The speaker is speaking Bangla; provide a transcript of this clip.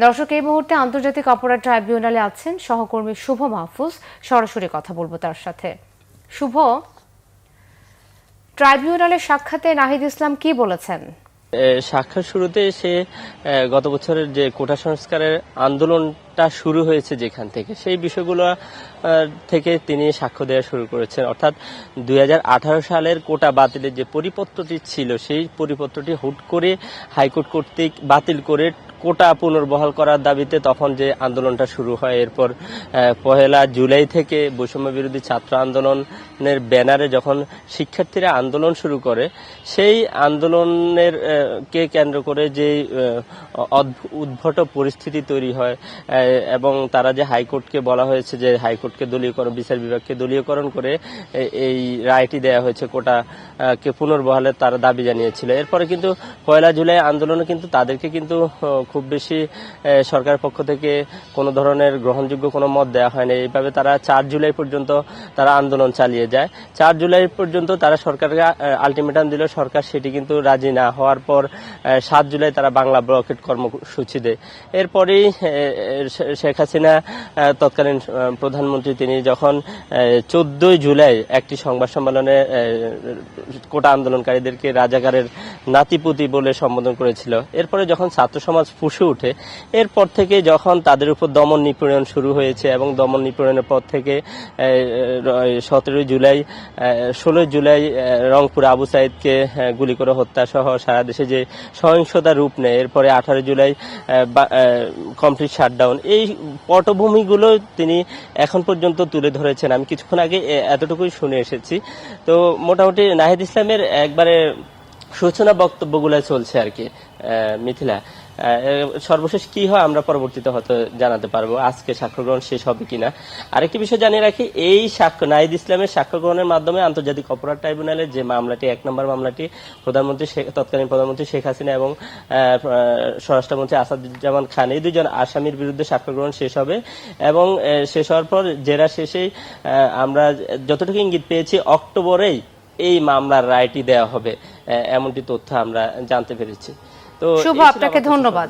দর্শক, এই মুহূর্তে আন্তর্জাতিক অপরাধ ট্রাইব্যুনালে আছেন সহকর্মী শুভ মাহফুজ। সরাসরি কথা বলবো তার সাথে। শুভ, ট্রাইব্যুনালের সাক্ষাতে নাহিদ ইসলাম কি বলেছেন? সাক্ষাৎ শুরুতে সে গত বছরের যে কোটা সংস্কারের আন্দোলনটা শুরু হয়েছে যেখান থেকে, সেই বিষয়গুলো থেকে তিনি সাক্ষ্য দেওয়া শুরু করেছেন। অর্থাৎ 2018 সালের কোটা বাতিলের যে পরিপত্রটি ছিল, সেই পরিপত্রটি হুট করে হাইকোর্ট কর্তৃক বাতিল করে কোটা পুনর্বহাল করার দাবিতে তখন যে আন্দোলনটা শুরু হয়। এরপর 1 জুলাই থেকে বৈষম্য বিরোধী ছাত্র আন্দোলনের ব্যানারে যখন শিক্ষার্থীরা আন্দোলন শুরু করে, সেই আন্দোলনের কে কেন্দ্র করে যে উদ্ভট পরিস্থিতি তৈরি হয় এবং তারা যে হাইকোর্টকে বলা হয়েছে যে হাইকোর্টকে দলীয়করণ, বিচার বিভাগকে দলীয়করণ করে এই রায়টি দেয়া হয়েছে, কোটাকে পুনর্বহালের তারা দাবি জানিয়েছিল। এরপরে কিন্তু 1 জুলাই আন্দোলনে কিন্তু তাদেরকে কিন্তু খুব বেশি সরকারের পক্ষ থেকে কোনো ধরনের গ্রহণযোগ্য কোনো মত দেওয়া হয়নি। এইভাবে তারা 4 জুলাই পর্যন্ত তারা আন্দোলন চালিয়ে যায়। 4 জুলাই পর্যন্ত তারা সরকারকে আলটিমেটাম দিল, সরকার সেটি কিন্তু রাজি না হওয়ার পর 7 জুলাই তারা বাংলা ব্লকেট কর্মসূচি দেয়। এরপরেই শেখ হাসিনা তৎকালীন প্রধানমন্ত্রী, তিনি যখন 14 জুলাই একটি সংবাদ সম্মেলনে কোটা আন্দোলনকারীদেরকে রাজাকারের নাতিপুতি বলে সম্বোধন করেছিল। এরপরে যখন ছাত্র সমাজ ফুঁসে ওঠে, এরপর থেকে যখন তাদের উপর দমন নিপীড়ন শুরু হয়েছে এবং দমন নিপীড়নের পর থেকে 17 জুলাই 16 জুলাই রংপুর আবু সাইদকে গুলি করে হত্যা সহ সারা দেশে যে সহিংসতা রূপ নেয়, এরপরে 18 জুলাই কমপ্লিট শাটডাউন, এই পটভূমিগুলো তিনি এখন পর্যন্ত তুলে ধরেছেন। আমি কিছুক্ষণ আগে এতটুকুই শুনে এসেছি। তো মোটামুটি নাহিদ ইসলামের একবারে সূচনা বক্তব্যগুলো চলছে আর কি। মিথিলা, সর্বশেষ কি হয় আমরা পরবর্তীতে হয়তো জানাতে পারবো, আজকে সাক্ষ্য গ্রহণ শেষ হবে কিনা। আরেকটি বিষয় জানিয়ে রাখি, এই সাক্ষ্য নাহিদ ইসলামের সাক্ষ্য গ্রহণের মাধ্যমে আন্তর্জাতিক অপরাধ ট্রাইব্যুনালের যে মামলাটি, 1 নম্বর মামলাটি তৎকালীন প্রধানমন্ত্রী শেখ হাসিনা এবং স্বরাষ্ট্রমন্ত্রী আসাদুজ্জামান খান, এই দুজন আসামির বিরুদ্ধে সাক্ষ্য গ্রহণ শেষ হবে এবং শেষ হওয়ার পর জেরা শেষেই আমরা যতটুকু ইঙ্গিত পেয়েছি অক্টোবরেই এই মামলার রায়টি দেওয়া হবে, এমনটি তথ্য আমরা জানতে পেরেছি। তো শুভ, আপনাকে ধন্যবাদ।